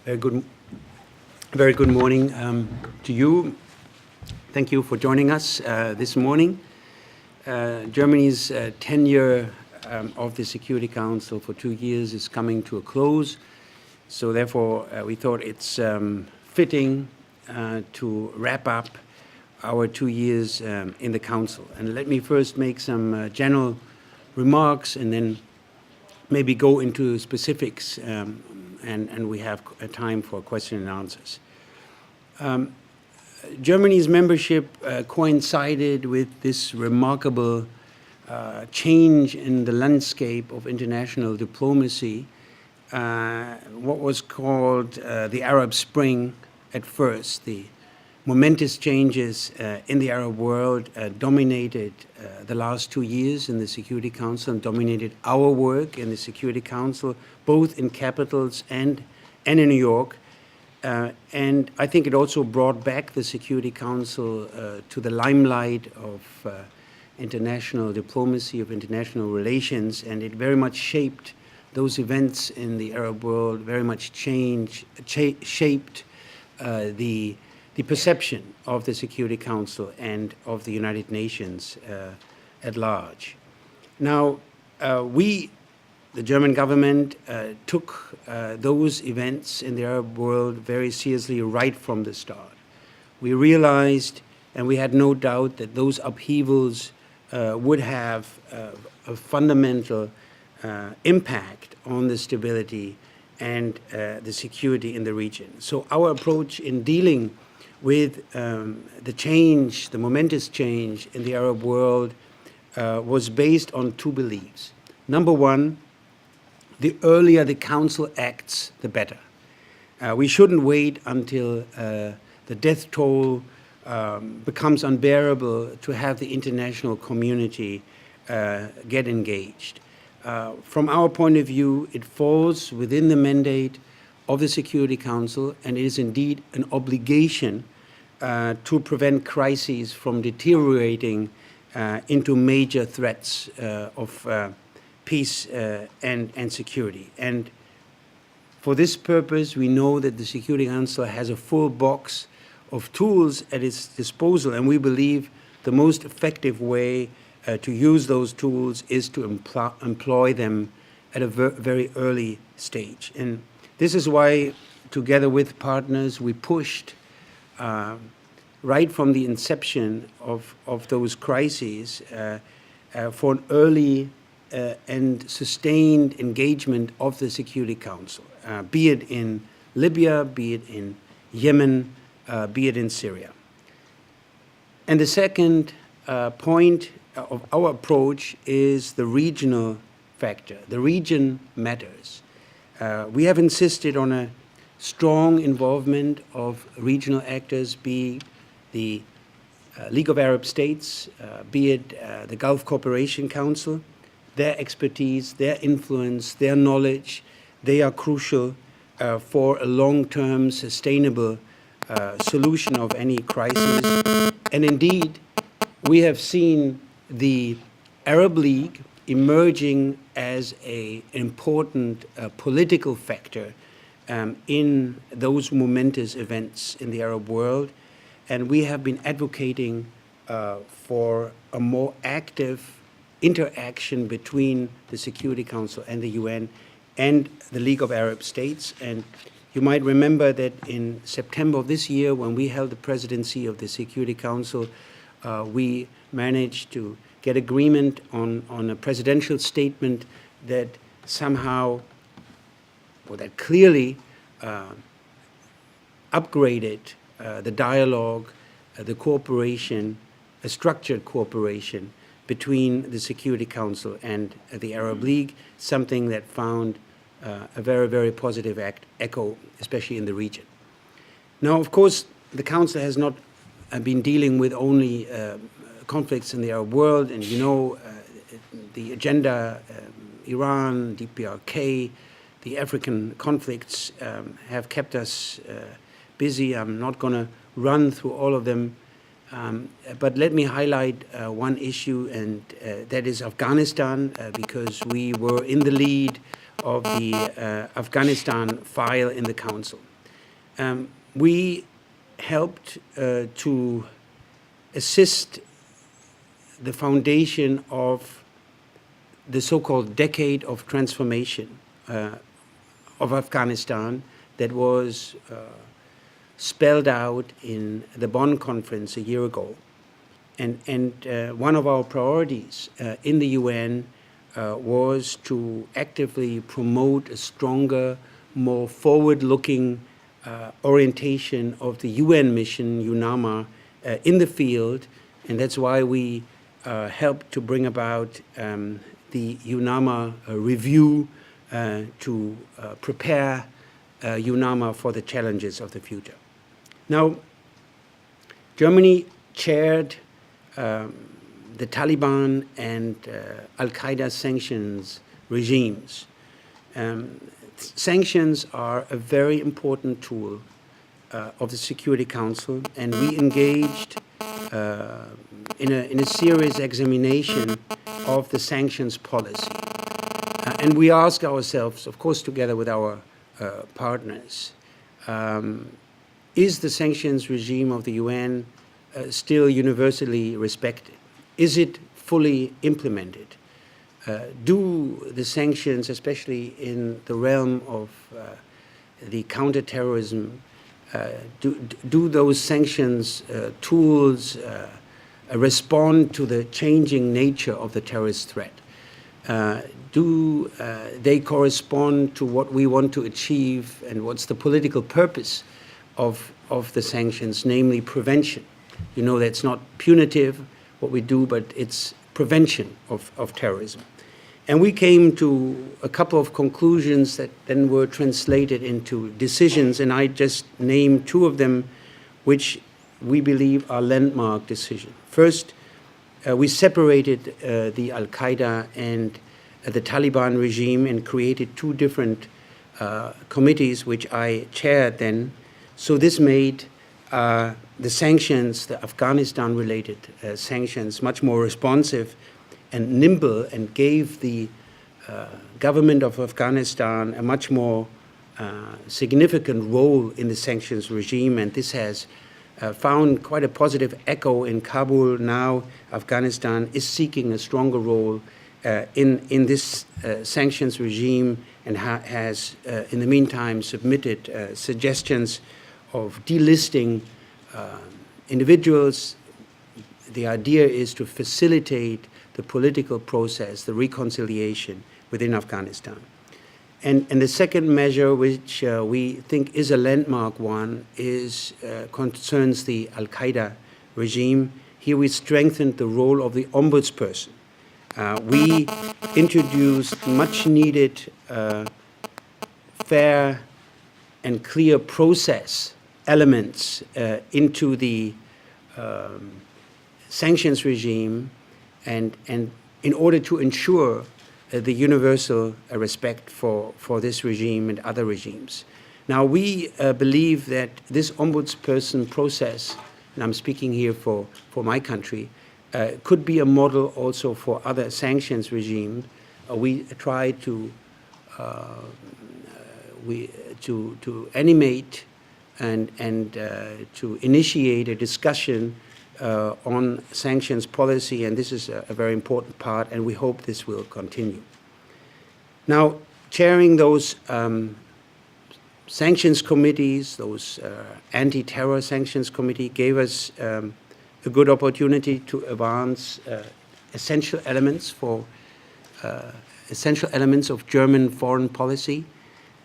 Good, very good morning to you. Thank you for joining us this morning. Germany's tenure of the Security Council for 2 years is coming to a close. So therefore, we thought it's fitting to wrap up our 2 years in the Council. And let me first make some general remarks and then maybe go into specifics, and we have a time for question and answers. Germany's membership coincided with this remarkable change in the landscape of international diplomacy, what was called the Arab Spring at first. The momentous changes in the Arab world dominated the last 2 years in the Security Council and dominated our work in the Security Council, both in capitals and in New York. And I think it also brought back the Security Council to the limelight of international diplomacy, of international relations, and it very much shaped those events in the Arab world, very much shaped the perception of the Security Council and of the United Nations at large. Now, the German government took those events in the Arab world very seriously right from the start. We realized, and we had no doubt, that those upheavals would have a fundamental impact on the stability and the security in the region. So our approach in dealing with the change, the momentous change in the Arab world was based on two beliefs. Number one, the earlier the Council acts, the better. We shouldn't wait until the death toll becomes unbearable to have the international community get engaged. From our point of view, it falls within the mandate of the Security Council, and it is indeed an obligation to prevent crises from deteriorating into major threats of peace and security. And for this purpose, we know that the Security Council has a full box of tools at its disposal, and we believe the most effective way to use those tools is to employ them at a very early stage. And this is why, together with partners, we pushed right from the inception of those crises for an early and sustained engagement of the Security Council, be it in Libya, be it in Yemen, be it in Syria. And the second point of our approach is the regional factor. The region matters. We have insisted on a strong involvement of regional actors, be the League of Arab States, be it the Gulf Cooperation Council. Their expertise, their influence, their knowledge, they are crucial for a long-term sustainable solution of any crisis. And indeed, we have seen the Arab League emerging as an important political factor in those momentous events in the Arab world. And we have been advocating for a more active interaction between the Security Council and the UN and the League of Arab States. And you might remember that in September of this year, when we held the presidency of the Security Council, we managed to get agreement on a presidential statement that somehow, or that clearly upgraded the dialogue, the cooperation, a structured cooperation between the Security Council and the Arab League, something that found a very, very positive echo, especially in the region. Now, of course, the Council has not been dealing with only conflicts in the Arab world, and you know the agenda, Iran, DPRK, the African conflicts have kept us busy. I'm not going to run through all of them. But let me highlight one issue, and that is Afghanistan, because we were in the lead of the Afghanistan file in the Council. we helped to assist the foundation of the so-called decade of transformation of Afghanistan that was spelled out in the Bonn conference a year ago. And one of our priorities in the UN was to actively promote a stronger, more forward-looking orientation of the UN mission, UNAMA, in the field. And that's why we helped to bring about the UNAMA review to prepare UNAMA for the challenges of the future. Now, Germany chaired the Taliban and Al-Qaeda sanctions regimes. Sanctions are a very important tool of the Security Council, and we engaged in a serious examination of the sanctions policy. And we ask ourselves, of course, together with our partners, is the sanctions regime of the UN still universally respected? Is it fully implemented? Do the sanctions, especially in the realm of the counterterrorism, do those sanctions tools respond to the changing nature of the terrorist threat? Do they correspond to what we want to achieve and what's the political purpose of the sanctions, namely prevention? You know, that's not punitive, what we do, but it's prevention of terrorism. And we came to a couple of conclusions that then were translated into decisions, and I just named two of them, which we believe are landmark decisions. First, we separated the Al-Qaeda and the Taliban regime and created two different committees, which I chaired then. So this made the sanctions, the Afghanistan-related sanctions, much more responsive and nimble, and gave the government of Afghanistan a much more significant role in the sanctions regime. And this has found quite a positive echo in Kabul. Now Afghanistan is seeking a stronger role in this sanctions regime, and has in the meantime submitted suggestions of delisting individuals. The idea is to facilitate the political process, the reconciliation within Afghanistan. And the second measure, which we think is a landmark one, concerns the Al-Qaeda regime. Here we strengthened the role of the ombudsperson. We introduced much needed fair and clear process elements into the sanctions regime, and in order to ensure the universal respect for this regime and other regimes. Now, we believe that this ombudsperson process, and I'm speaking here for my country, could be a model also for other sanctions regimes. We try to animate and to initiate a discussion on sanctions policy, and this is a very important part, and we hope this will continue. Now, chairing those sanctions committees, those anti-terror sanctions committee, gave us a good opportunity to advance essential elements of German foreign policy,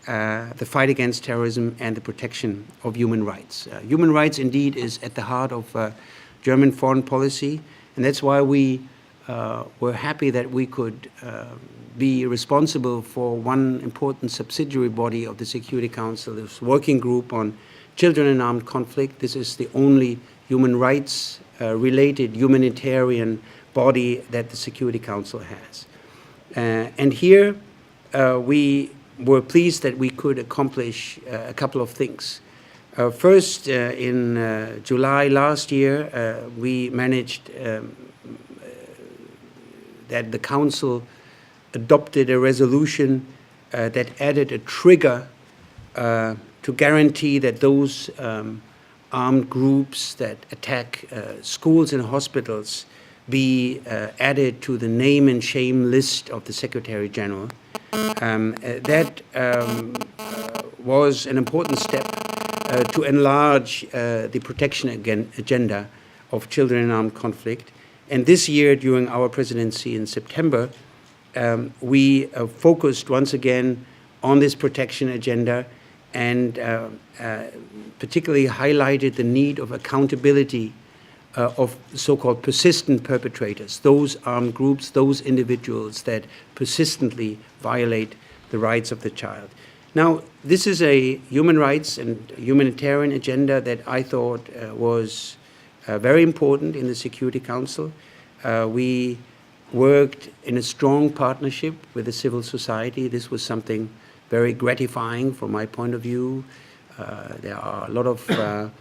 the fight against terrorism and the protection of human rights. Human rights indeed is at the heart of German foreign policy, and that's why we were happy that we could be responsible for one important subsidiary body of the Security Council, this working group on children in armed conflict. This is the only human rights related humanitarian body that the Security Council has. And here we were pleased that we could accomplish a couple of things. First, in July last year, we managed that the Council adopted a resolution that added a trigger to to guarantee that those armed groups that attack schools and hospitals be added to the name and shame list of the Secretary General. That was an important step to enlarge the protection agenda of children in armed conflict. And this year, during our presidency in September, we focused once again on this protection agenda and particularly highlighted the need of accountability of so-called persistent perpetrators, those armed groups, those individuals that persistently violate the rights of the child. Now, this is a human rights and humanitarian agenda that I thought was very important in the Security Council. We worked in a strong partnership with the civil society. This was something very gratifying from my point of view. There are a lot of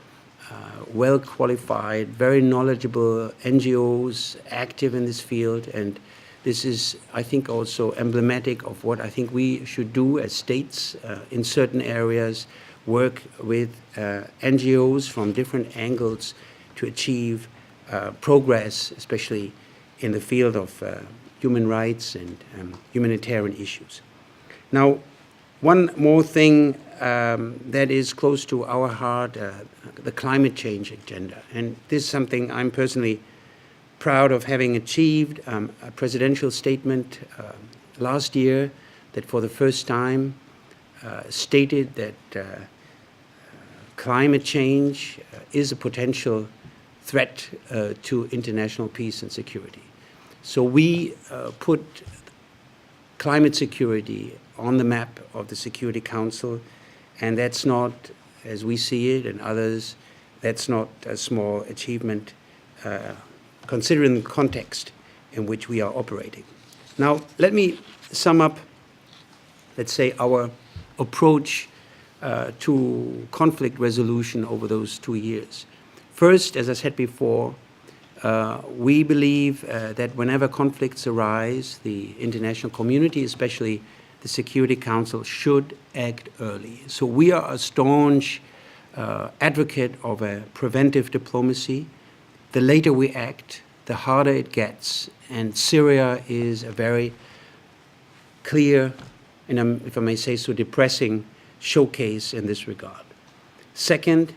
well-qualified, very knowledgeable NGOs active in this field, and this is, I think, also emblematic of what I think we should do as states in certain areas, work with NGOs from different angles to achieve progress, especially in the field of human rights and humanitarian issues. Now, one more thing that is close to our heart, the climate change agenda. And this is something I'm personally proud of having achieved. A presidential statement last year that for the first time stated that climate change is a potential threat to international peace and security. So we put climate security on the map of the Security Council, and that's not, as we see it and others, that's not a small achievement considering the context in which we are operating. Now, let me sum up, let's say, our approach to conflict resolution over those 2 years. First, as I said before, we believe that whenever conflicts arise, the international community, especially the Security Council, should act early. So we are a staunch advocate of a preventive diplomacy. The later we act, the harder it gets. And Syria is a very clear, and if I may say so, depressing showcase in this regard. Second,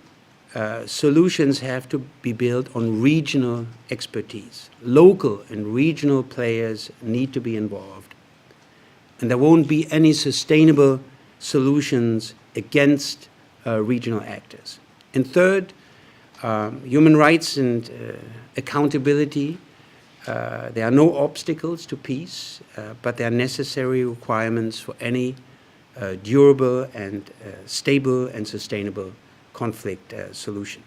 solutions have to be built on regional expertise. Local and regional players need to be involved. And there won't be any sustainable solutions against regional actors. And third, human rights and accountability. There are no obstacles to peace, but there are necessary requirements for any durable and stable and sustainable conflict solution.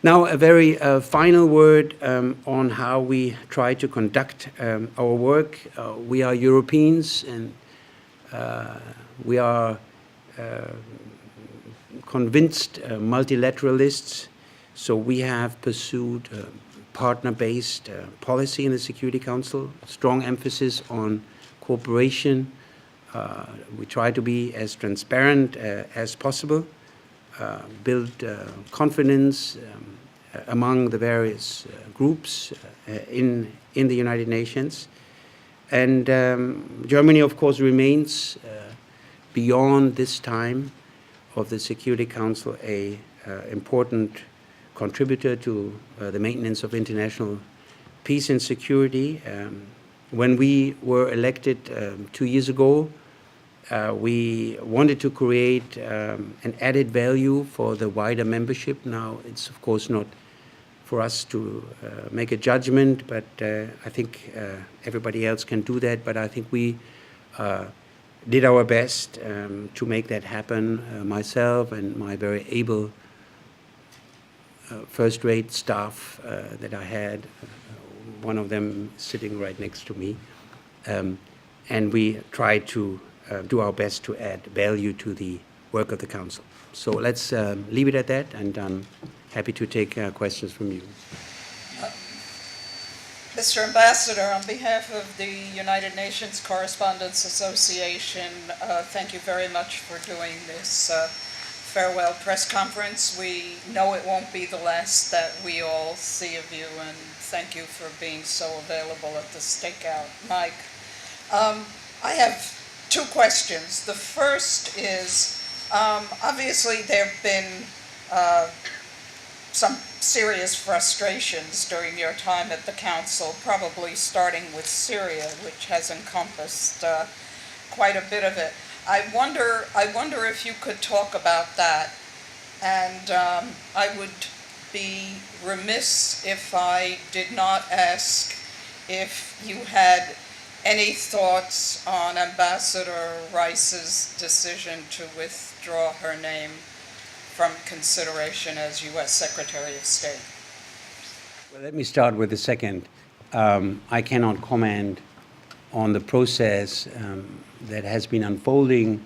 Now, a very final word on how we try to conduct our work. We are Europeans, and we are convinced multilateralists, so we have pursued partner-based policy in the Security Council, strong emphasis on cooperation. We try to be as transparent as possible, build confidence among the various groups in the United Nations. And Germany, of course, remains beyond this time of the Security Council a important contributor to the maintenance of international peace and security. When we were elected 2 years ago, we wanted to create an added value for the wider membership. Now, it's of course not for us to make a judgment, but I think everybody else can do that. But I think we did our best to make that happen. Myself and my very able first-rate staff that I had, one of them sitting right next to me, and we tried to do our best to add value to the work of the Council. So let's leave it at that, and I'm happy to take questions from you. Mr. Ambassador, on behalf of the United Nations Correspondents Association, thank you very much for doing this farewell press conference. We know it won't be the last that we all see of you, and thank you for being so available at the Stakeout. Mike, I have two questions. The first is, obviously there have been some serious frustrations during your time at the Council, probably starting with Syria, which has encompassed quite a bit of it. I wonder if you could talk about that, and I would be remiss if I did not ask if you had any thoughts on Ambassador Rice's decision to withdraw her name from consideration as U.S. Secretary of State. Well, let me start with the second. I cannot comment on the process that has been unfolding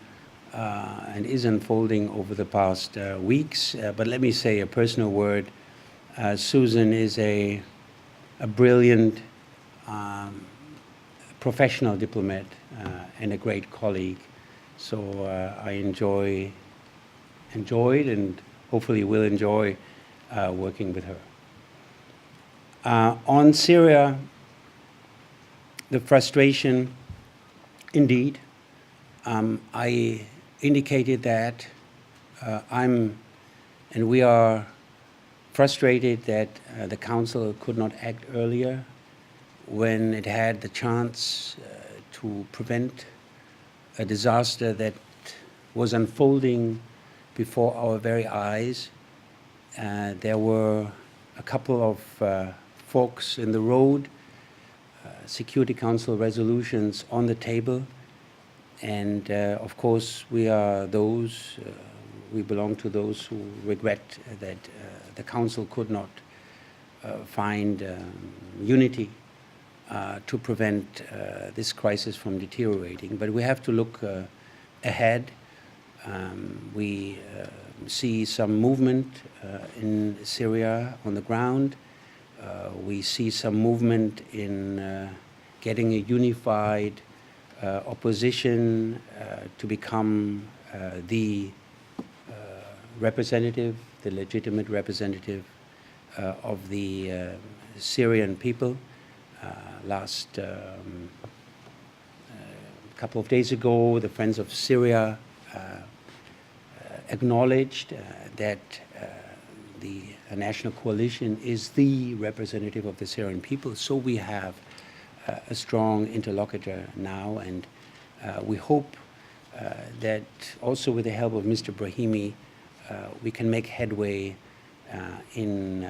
and is unfolding over the past weeks, but let me say a personal word. Susan is a brilliant professional diplomat and a great colleague, so I enjoyed and hopefully will enjoy working with her. On Syria, the frustration, indeed, I indicated that we are frustrated that the Council could not act earlier when it had the chance to prevent a disaster that was unfolding before our very eyes. There were a couple of forks in the road, Security Council resolutions on the table, and of course we belong to those who regret that the Council could not find unity to prevent this crisis from deteriorating. But we have to look ahead. We see some movement in Syria on the ground. We see some movement in getting a unified opposition to become the representative, the legitimate representative of the Syrian people. Last couple of days ago, the Friends of Syria acknowledged that the national coalition is the representative of the Syrian people. So we have a strong interlocutor now, and we hope that also with the help of Mr. Brahimi, we can make headway in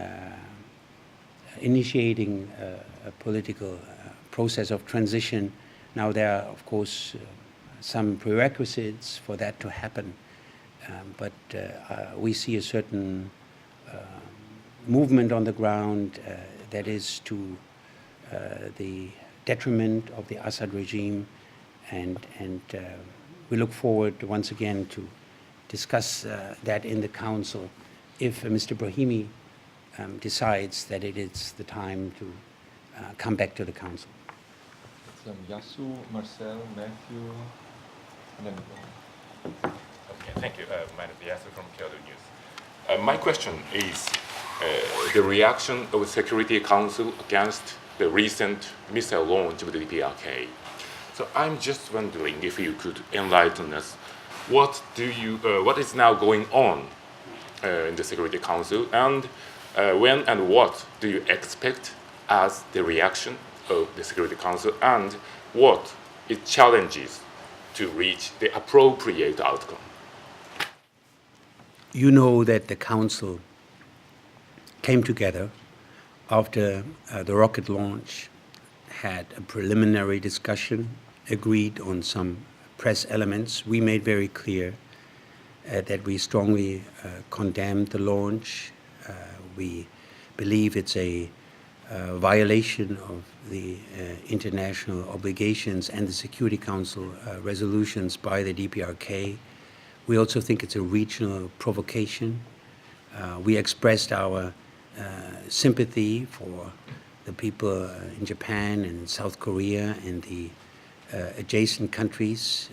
initiating a political process of transition. Now there are, of course, some prerequisites for that to happen. But we see a certain movement on the ground that is to the detriment of the Assad regime, and we look forward once again to discuss that in the Council if Mr. Brahimi decides that it is the time to come back to the Council. Yasu, Marcel, Matthew, and then Okay, thank you. My name is Yasu from Kyoto News. My question is the reaction of the Security Council against the recent missile launch of the DPRK. So I'm just wondering if you could enlighten us. What is now going on in the Security Council, and when and what do you expect as the reaction of the Security Council, and what it challenges to reach the appropriate outcome? You know that the Council came together after the rocket launch, had a preliminary discussion, agreed on some press elements. We made very clear that we strongly condemned the launch. We believe it's a violation of the international obligations and the Security Council resolutions by the DPRK. We also think it's a regional provocation. We expressed our sympathy for the people in Japan and South Korea and the adjacent countries.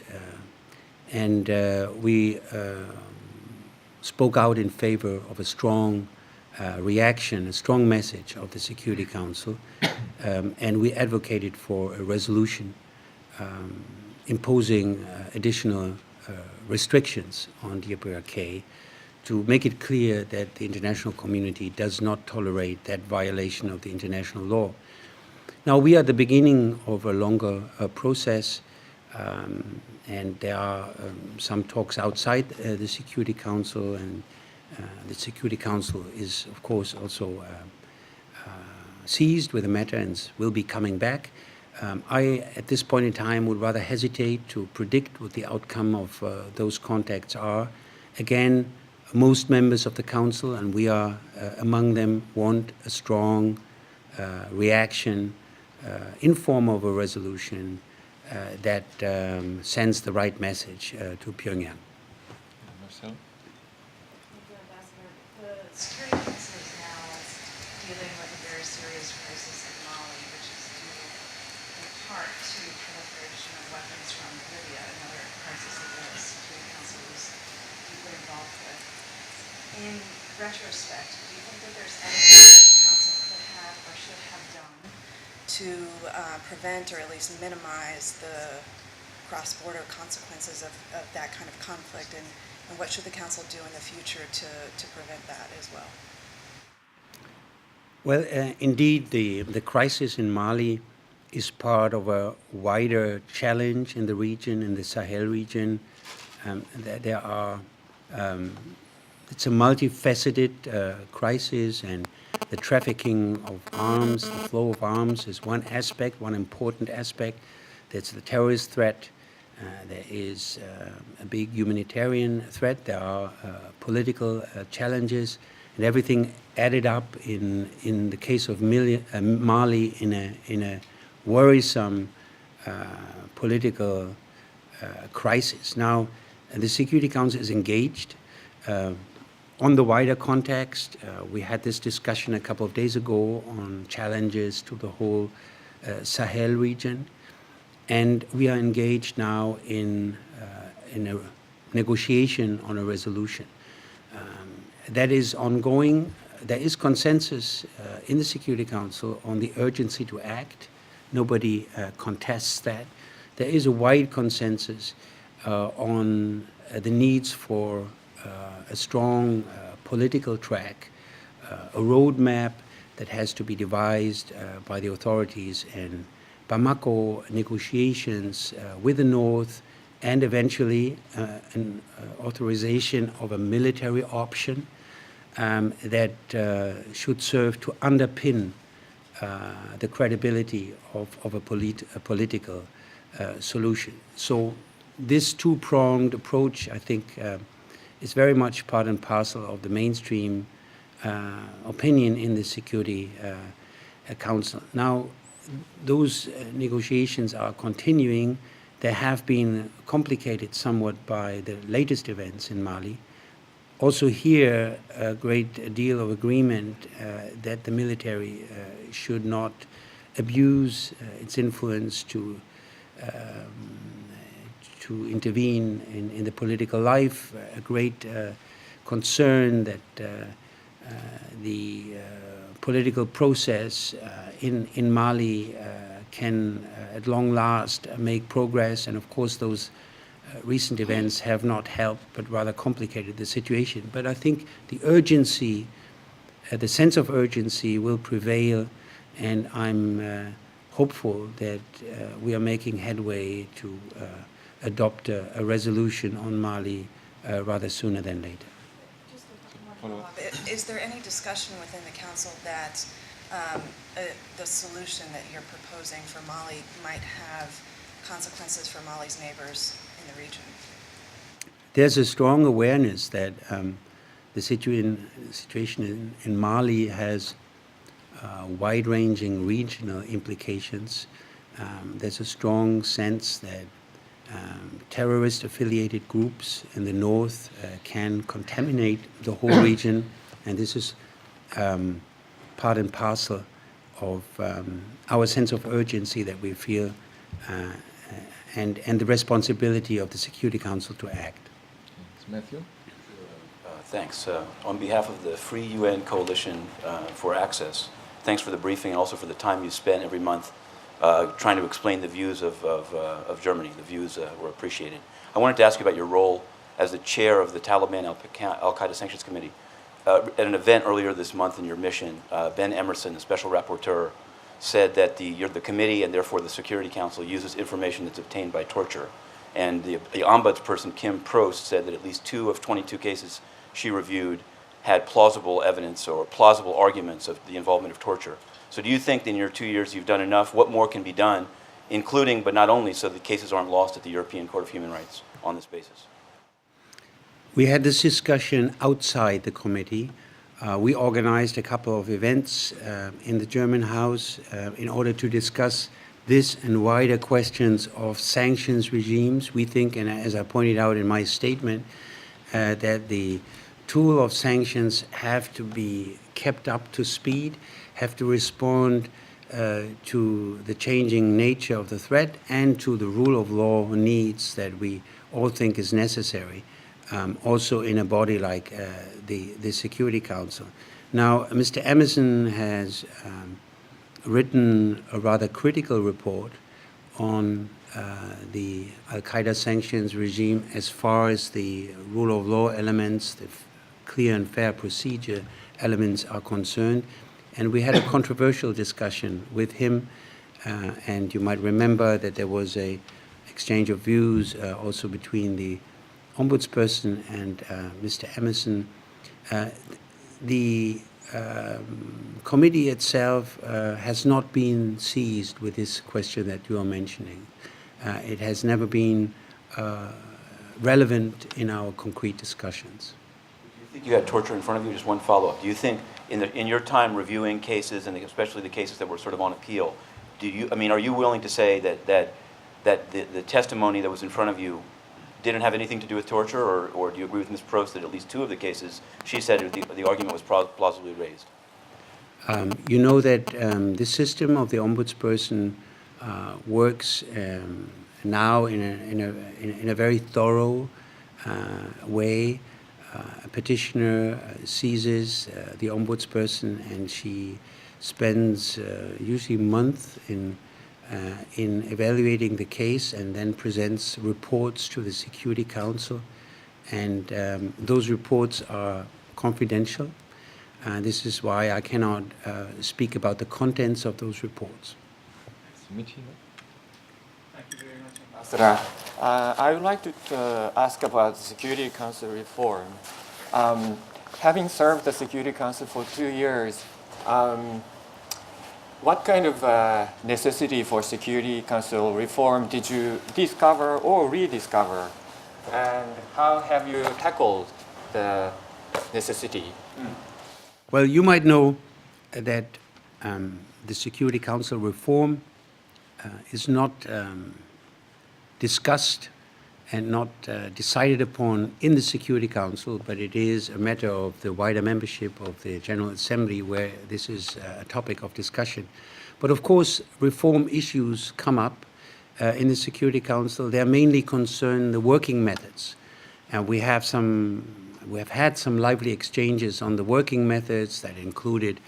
And we spoke out in favor of a strong reaction, a strong message of the Security Council, and we advocated for a resolution imposing additional restrictions on DPRK to make it clear that the international community does not tolerate that violation of the international law. Now, we are at the beginning of a longer process, and there are some talks outside the Security Council, and the Security Council is, of course, also seized with the matter and will be coming back. I, at this point in time, would rather hesitate to predict what the outcome of those contacts are. Again, most members of the Council, and we are among them, want a strong reaction in form of a resolution that sends the right message to Pyongyang. Marcel? Thank you, Ambassador. The Security Council is now dealing with a very serious crisis in Mali, which is due in part to proliferation of weapons from Libya, another crisis that the Security Council is deeply involved with. In retrospect, do you think that there's anything that the Council could have or should have done to prevent or at least minimize the cross-border consequences of that kind of conflict, and what should the Council do in the future to prevent that as well? Well, indeed, the crisis in Mali is part of a wider challenge in the region, in the Sahel region. There are, it's a multifaceted crisis, and the trafficking of arms, the flow of arms is one aspect, one important aspect. There's the terrorist threat. There is a big humanitarian threat. There are political challenges, and everything added up in the case of Mali in a worrisome political crisis. Now, the Security Council is engaged. On the wider context, we had this discussion a couple of days ago on challenges to the whole Sahel region, and we are engaged now in a negotiation on a resolution. That is ongoing. There is consensus in the Security Council on the urgency to act. Nobody contests that. There is a wide consensus on the needs for a strong political track, a roadmap that has to be devised by the authorities in Bamako, negotiations with the North, and eventually an authorization of a military option that should serve to underpin the credibility of a political solution. So this two-pronged approach, I think, is very much part and parcel of the mainstream opinion in the Security Council. Now, those negotiations are continuing. They have been complicated somewhat by the latest events in Mali. Also here, a great deal of agreement that the military should not abuse its influence to intervene in the political life, a great concern that the political process in Mali can at long last make progress, and of course those recent events have not helped but rather complicated the situation. But I think the urgency, the sense of urgency will prevail, and I'm hopeful that we are making headway to adopt a resolution on Mali rather sooner than later. Just one follow-up. Is there any discussion within the Council that the solution that you're proposing for Mali might have consequences for Mali's neighbors in the region? There's a strong awareness that the situation in Mali has wide-ranging regional implications. There's a strong sense that terrorist-affiliated groups in the north can contaminate the whole region, and this is part and parcel our sense of urgency that we feel and the responsibility of the Security Council to act. Thanks. Matthew? Thanks. On behalf of the Free UN Coalition for Access, thanks for the briefing and also for the time you spent every month trying to explain the views of Germany. The views were appreciated. I wanted to ask you about your role as the chair of the Taliban Al-Qaeda Sanctions Committee. At an event earlier this month in your mission, Ben Emerson, the special rapporteur, said that the committee and therefore the Security Council uses information that's obtained by torture. And the ombudsperson, Kim Prost, said that at least 2 of 22 cases she reviewed had plausible evidence or plausible arguments of the involvement of torture. So do you think in your 2 years you've done enough? What more can be done, including but not only so that cases aren't lost at the European Court of Human Rights on this basis? We had this discussion outside the committee. We organized a couple of events in the German House in order to discuss this and wider questions of sanctions regimes. We think, and as I pointed out in my statement, that the tool of sanctions have to be kept up to speed, have to respond to the changing nature of the threat and to the rule of law needs that we all think is necessary, also in a body like the Security Council. Now, Mr. Emerson has written a rather critical report on the Al-Qaeda sanctions regime as far as the rule of law elements, the clear and fair procedure elements are concerned. And we had a controversial discussion with him, and you might remember that there was a exchange of views also between the ombudsperson and Mr. Emerson. The committee itself has not been seized with this question that you are mentioning. It has never been relevant in our concrete discussions. Do you think you had torture in front of you? Just one follow-up. Do you think in your time reviewing cases, and especially the cases that were sort of on appeal, are you willing to say that the testimony that was in front of you didn't have anything to do with torture, or do you agree with Ms. Prost that at least 2 of the cases, she said the argument was plausibly raised? You know that the system of the ombudsperson works now in a very thorough way. A petitioner seizes the ombudsperson, and she spends usually a month in evaluating the case and then presents reports to the Security Council. And those reports are confidential. This is why I cannot speak about the contents of those reports. Thank you very much, Ambassador. I would like to ask about the Security Council reform. Having served the Security Council for 2 years, what kind of necessity for Security Council reform did you discover or rediscover? And how have you tackled the necessity? Well, you might know that the Security Council reform is not discussed and not decided upon in the Security Council, but it is a matter of the wider membership of the General Assembly where this is a topic of discussion. But of course, reform issues come up in the Security Council. They are mainly concern the working methods. And we have had some lively exchanges on the working methods that included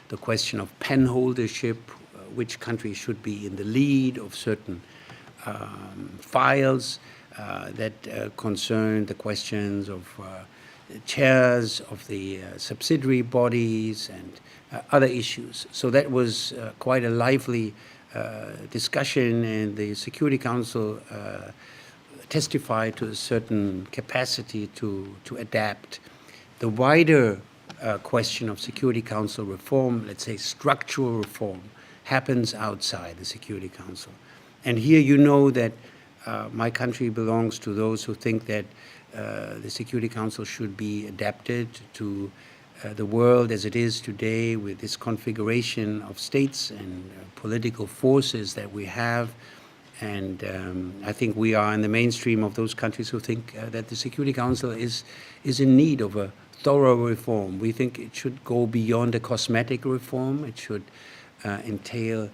the question of pen holdership, which country should be in the lead of certain files that concern the questions of chairs of the subsidiary bodies and other issues. So that was quite a lively discussion, and the Security Council testified to a certain capacity to adapt. The wider question of Security Council reform, let's say structural reform, happens outside the Security Council. And here you know that my country belongs to those who think that the Security Council should be adapted to the world as it is today, with this configuration of states and political forces that we have. And I think we are in the mainstream of those countries who think that the Security Council is in need of a thorough reform. We think it should go beyond a cosmetic reform. It should entail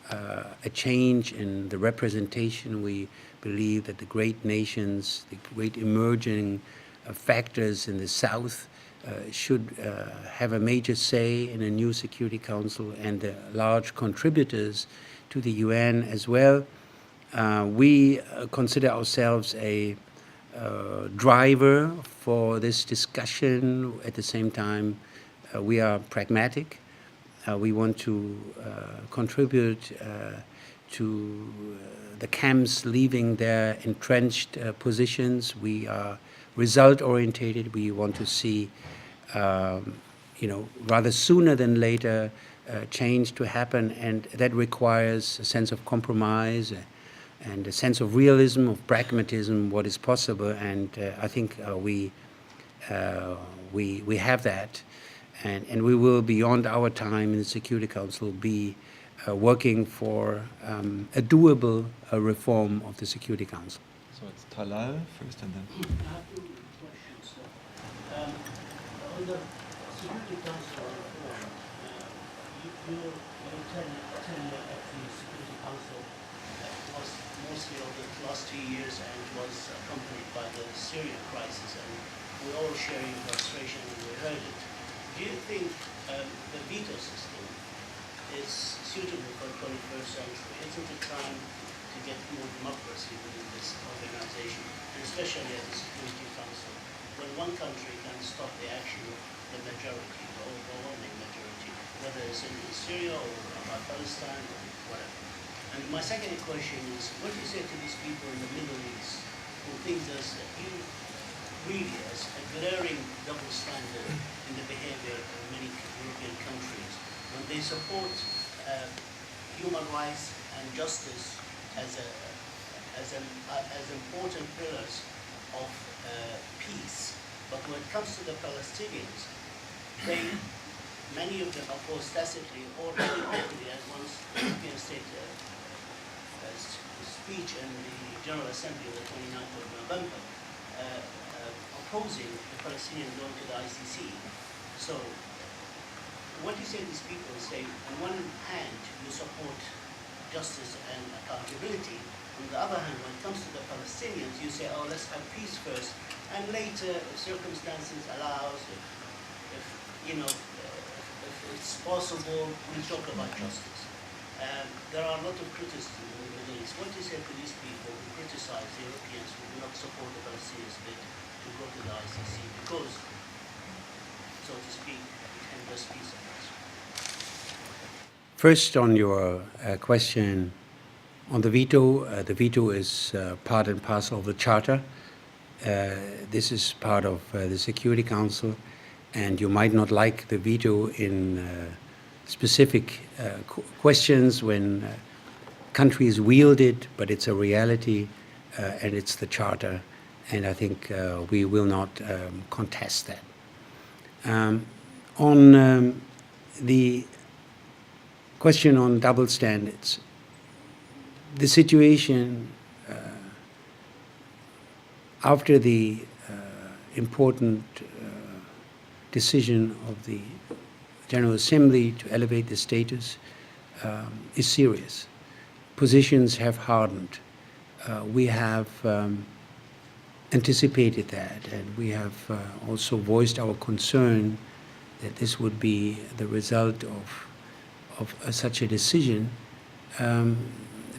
a change in the representation. We believe that the great nations, the great emerging factors in the South should have a major say in a new Security Council, and the large contributors to the UN as well. We consider ourselves a driver for this discussion. At the same time, we are pragmatic. We want to contribute to the camps leaving their entrenched positions. We are result-orientated. We want to see, rather sooner than later, change to happen, and that requires a sense of compromise and a sense of realism, of pragmatism, what is possible, and I think we have that, and we will, beyond our time in the Security Council, be working for a doable reform of the Security Council. So it's Talal first and then... I have two questions. On the Security Council reform, your tenure at the Security Council was mostly over the last 2 years and was accompanied by the Syria crisis, and we all share your frustration when we heard it. Do you think the veto system is suitable for the 21st century? Isn't it time to get more democracy within this organization, and especially at the Security Council, when one country can stop the action of the majority, the overwhelming majority, whether it's in Syria or about Palestine or whatever? And my second question is, what do you say to these people in the Middle East who think there's really a glaring double standard in the behavior of many European countries when they support human rights and justice as important pillars of peace, but when it comes to the Palestinians, many of them oppose tacitly or very openly, as one European state speech in the General Assembly on the 29th of November, opposing the Palestinians going to the ICC. So, what do you say to these people? Say, on one hand, you support justice and accountability. On the other hand, when it comes to the Palestinians, you say, oh, let's have peace first, and later, if circumstances allows, if it's possible, we'll talk about justice. There are a lot of criticism in the Middle East. What do you say to these people who criticize the Europeans who do not support the Palestinians bid to go to the ICC because, so to speak, it can just peace on us? First, on your question on the veto is part and parcel of the Charter. This is part of the Security Council, and you might not like the veto in specific questions when countries wield it, but it's a reality, and it's the Charter, and I think we will not contest that. On the question on double standards, the situation after the important decision of the General Assembly to elevate the status is serious. Positions have hardened. We have anticipated that, and we have also voiced our concern that this would be the result of such a decision.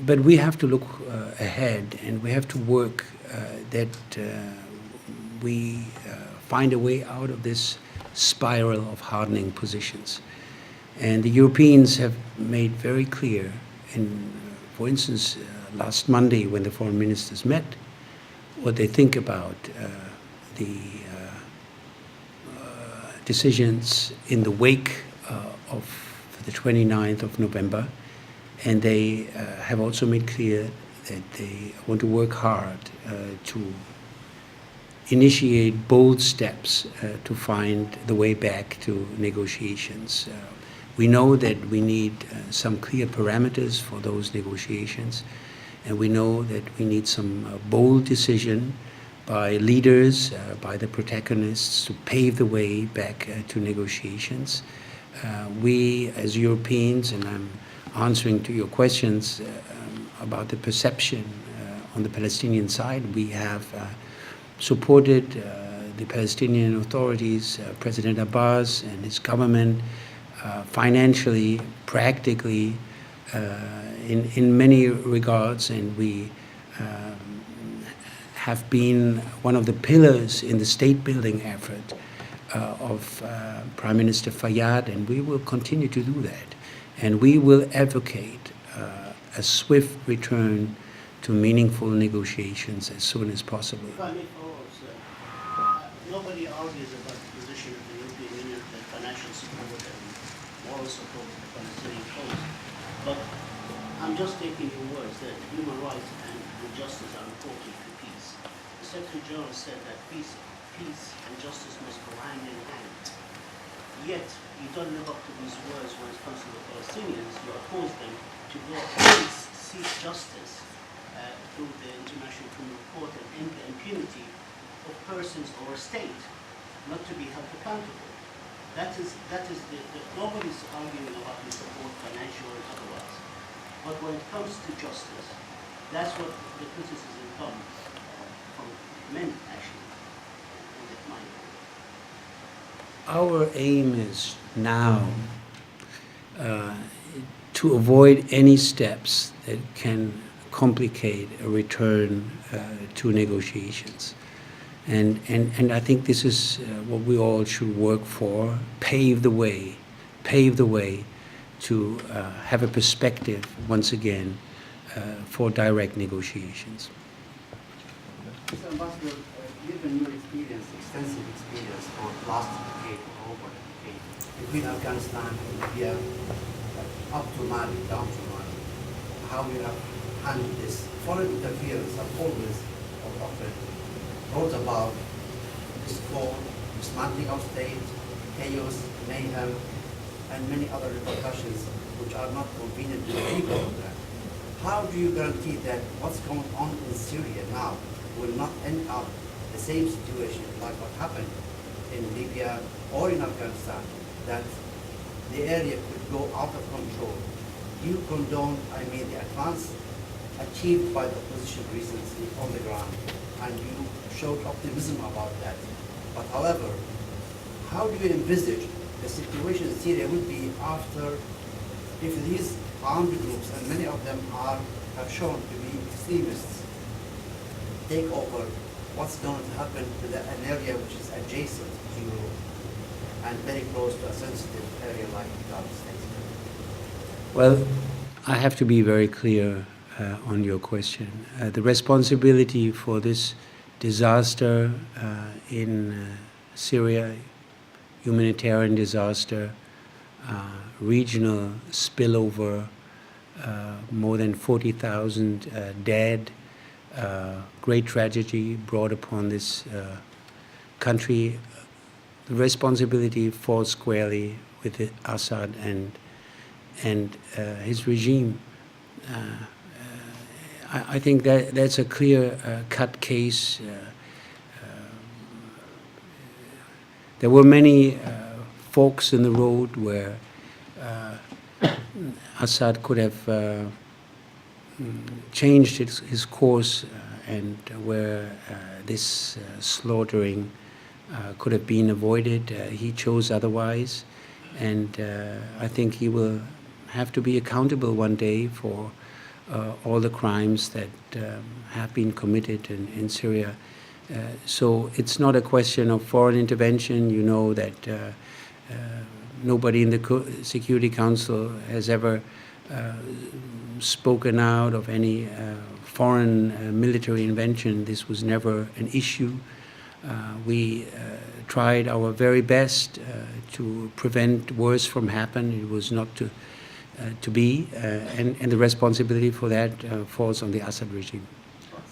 But we have to look ahead, and we have to work that we find a way out of this spiral of hardening positions. And the Europeans have made very clear, for instance, last Monday when the foreign ministers met, what they think about the decisions in the wake of the 29th of November. And they have also made clear that they want to work hard to initiate bold steps to find the way back to negotiations. We know that we need some clear parameters for those negotiations, and we know that we need some bold decision by leaders, by the protagonists, to pave the way back to negotiations. We, as Europeans, and I'm answering to your questions about the perception on the Palestinian side, we have supported the Palestinian authorities, President Abbas and his government, financially, practically, in many regards, and we have been one of the pillars in the state-building effort of Prime Minister Fayyad, and we will continue to do that. And we will advocate a swift return to meaningful negotiations as soon as possible. If I may follow up, sir, nobody argues about the position of the European Union that financial support and moral support to the Palestinian cause. But I'm just taking your words that human rights and justice are important to peace. The Secretary General said that peace and justice must go hand in hand. Yet, you don't live up to these words when it comes to the Palestinians. You oppose them to go against seek justice through the International Criminal Court and the impunity of persons or a state not to be held accountable. That is nobody's arguing about the support, financial or otherwise. But when it comes to justice, that's what the criticism comes from men, actually, in that mind. Our aim is now to avoid any steps that can complicate a return to negotiations. And I think this is what we all should work for, pave the way to have a perspective, once again, for direct negotiations. Mr. Ambassador, given your experience, extensive experience for the last decade or over a decade, between Afghanistan and Libya, up to Mali, down to Mali, how you have handled this foreign interference have always or often brought about discord, dismantling of state, chaos, mayhem, and many other repercussions which are not convenient to any government. How do you guarantee that what's going on in Syria now will not end up the same situation like what happened in Libya or in Afghanistan, that the area could go out of control? You condone, the advance achieved by the opposition recently on the ground, and you showed optimism about that. But however, how do you envisage the situation in Syria will be after, if these armed groups, and many of them have shown to be extremists, take over? What's going to happen to an area which is adjacent to Europe and very close to a sensitive area like the Gulf States? Well, I have to be very clear on your question. The responsibility for this disaster in Syria, humanitarian disaster, regional spillover, more than 40,000 dead, great tragedy brought upon this country. The responsibility falls squarely with Assad and his regime. I think that's a clear-cut case. There were many forks in the road where Assad could have changed his course and where this slaughtering could have been avoided. He chose otherwise, and I think he will have to be accountable one day for all the crimes that have been committed in Syria. So it's not a question of foreign intervention. You know that nobody in the Security Council has ever spoken out of any foreign military intervention. This was never an issue. We tried our very best to prevent worse from happening. It was not to be, and the responsibility for that falls on the Assad regime.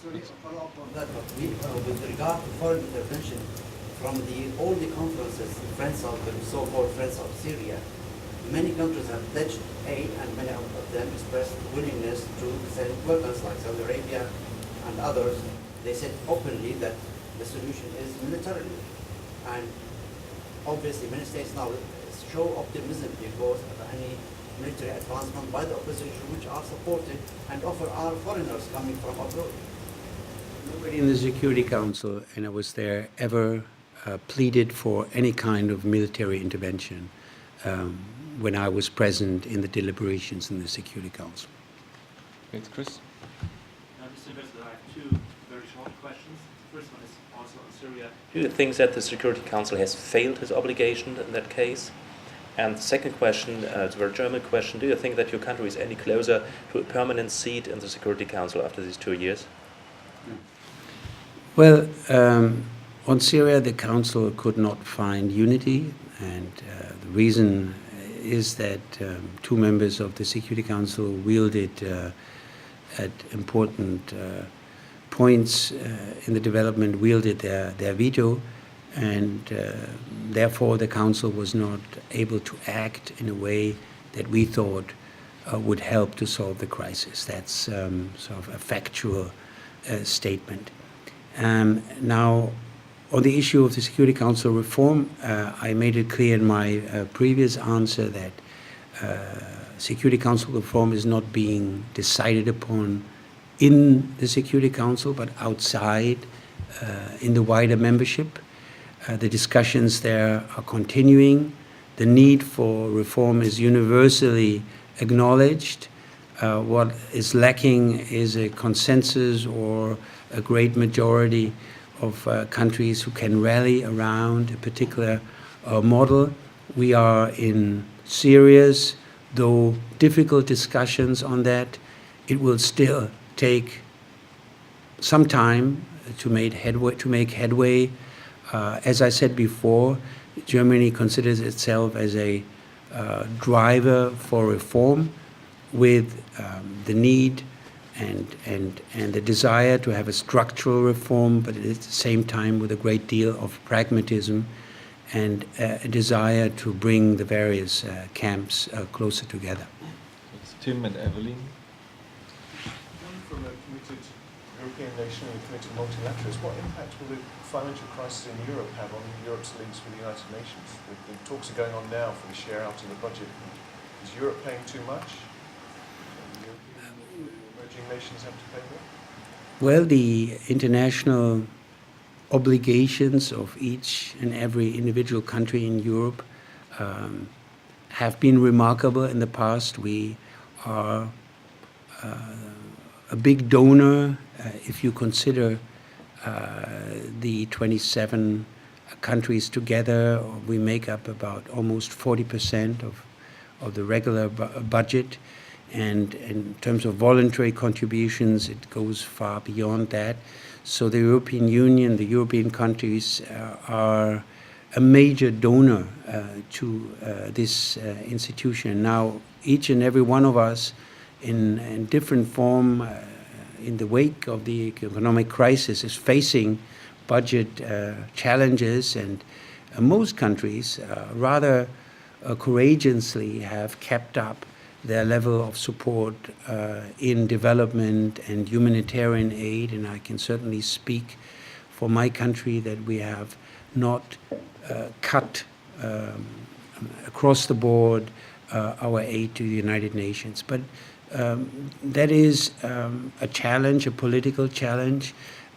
Sorry, to follow up on that, but with regard to foreign intervention, from all the conferences, the so-called Friends of Syria, many countries have pledged aid, and many of them expressed willingness to send weapons, like Saudi Arabia and others. They said openly that the solution is militarily. And obviously many states now show optimism because of any military advancement by the opposition, which are supported and offer our foreigners coming from abroad. Nobody in the Security Council, and I was there, ever pleaded for any kind of military intervention when I was present in the deliberations in the Security Council. Thanks, Chris. Mr. Ambassador, I have two very short questions. The first one is also on Syria. Do you think that the Security Council has failed his obligation in that case? And the second question, it's a very German question, do you think that your country is any closer to a permanent seat in the Security Council after these 2 years? Well, on Syria, the Council could not find unity, and the reason is that two members of the Security Council wielded at important points in the development, wielded their veto, and therefore the Council was not able to act in a way that we thought would help to solve the crisis. That's sort of a factual statement. Now, on the issue of the Security Council reform, I made it clear in my previous answer that Security Council reform is not being decided upon in the Security Council, but outside in the wider membership. The discussions there are continuing. The need for reform is universally acknowledged. What is lacking is a consensus or a great majority of countries who can rally around a particular model. We are in serious, though difficult discussions on that. It will still take some time to make headway. As I said before, Germany considers itself as a driver for reform, with the need and the desire to have a structural reform, but at the same time with a great deal of pragmatism and a desire to bring the various camps closer together. It's Tim and Evelyn. From a committed European nation and a committed multilateralist, what impact will the financial crisis in Europe have on Europe's links with the United Nations? The talks are going on now for the share out of the budget. Is Europe paying too much? Emerging nations have to pay more? Well, the international obligations of each and every individual country in Europe have been remarkable in the past. We are a big donor if you consider the 27 countries together. We make up about almost 40% of the regular budget. And in terms of voluntary contributions, it goes far beyond that. So the European Union, the European countries are a major donor to this institution. Now, each and every one of us in different form in the wake of the economic crisis is facing budget challenges, and most countries rather courageously have kept up their level of support in development and humanitarian aid, and I can certainly speak for my country that we have not cut across the board our aid to the United Nations. But that is a challenge, a political challenge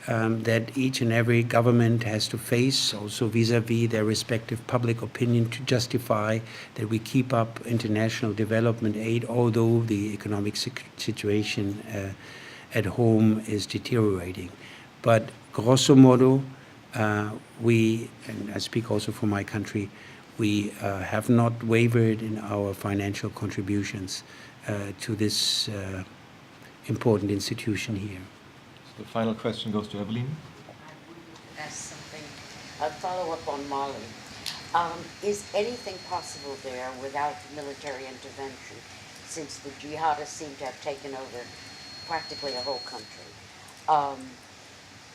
that each and every government has to face, also vis-à-vis their respective public opinion, to justify that we keep up international development aid, although the economic situation at home is deteriorating. But grosso modo, we, and I speak also for my country, we have not wavered in our financial contributions to this important institution here. The final question goes to Evelyn. I would ask something, a follow-up on Mali. Is anything possible there without military intervention, since the jihadists seem to have taken over practically a whole country?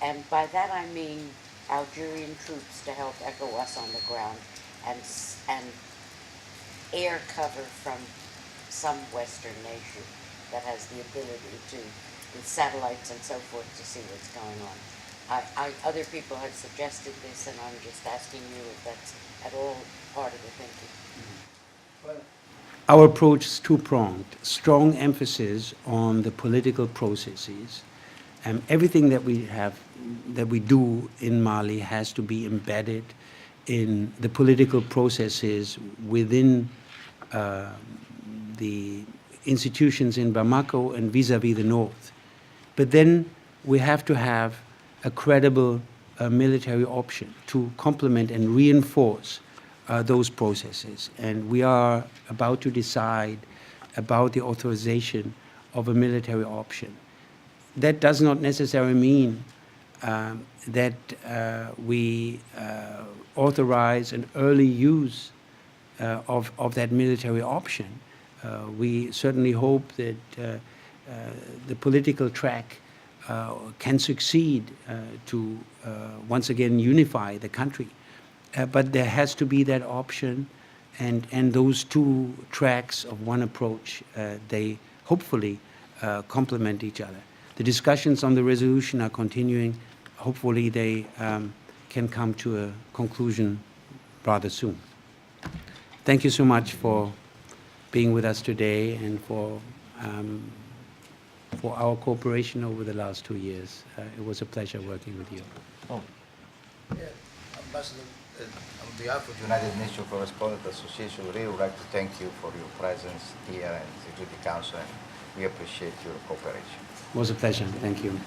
And by that I mean Algerian troops to help ECOWAS on the ground and air cover from some Western nation that has the ability to, with satellites and so forth, to see what's going on. Other people have suggested this, and I'm just asking you if that's at all part of the thinking. Our approach is two-pronged. Strong emphasis on the political processes. Everything that we do in Mali has to be embedded in the political processes within the institutions in Bamako and vis-à-vis the north. But then we have to have a credible military option to complement and reinforce those processes. And we are about to decide about the authorization of a military option. That does not necessarily mean that we authorize an early use of that military option. We certainly hope that the political track can succeed to once again unify the country. But there has to be that option, and those two tracks of one approach, they hopefully complement each other. The discussions on the resolution are continuing. Hopefully they can come to a conclusion rather soon. Thank you so much for being with us today and for our cooperation over the last 2 years. It was a pleasure working with you. Oh. Yeah, Ambassador, on behalf of the United Nations Correspondent Association, we really would like to thank you for your presence here in the Security Council, and we appreciate your cooperation. It was a pleasure. Thank you.